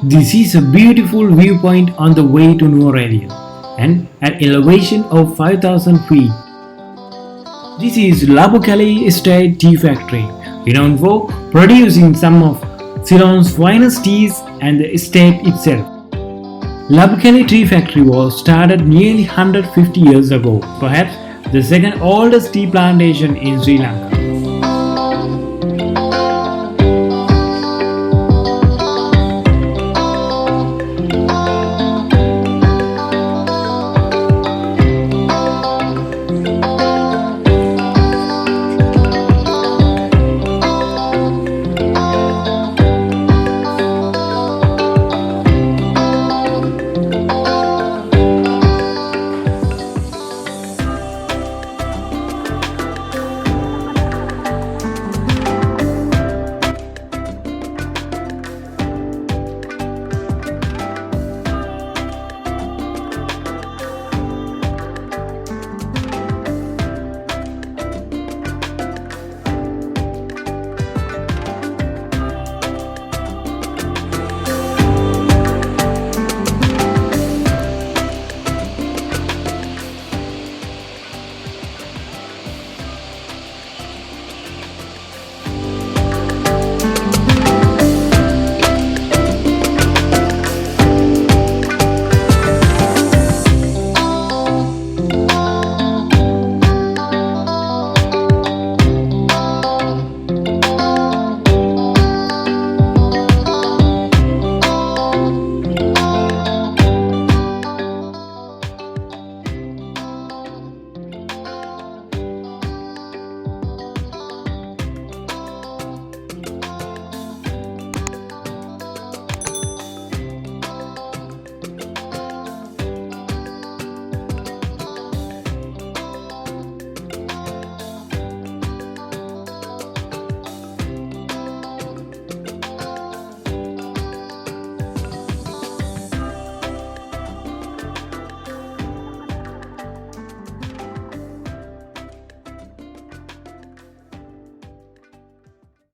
This is a beautiful viewpoint on the way to Nuwara Eliya and at elevation of 5000 feet. This is Labookellie Tea Factory, renowned for producing some of Ceylon's finest teas and the estate itself. Labookellie Tea Factory was started nearly 150 years ago, perhaps the second oldest tea plantation in Sri Lanka.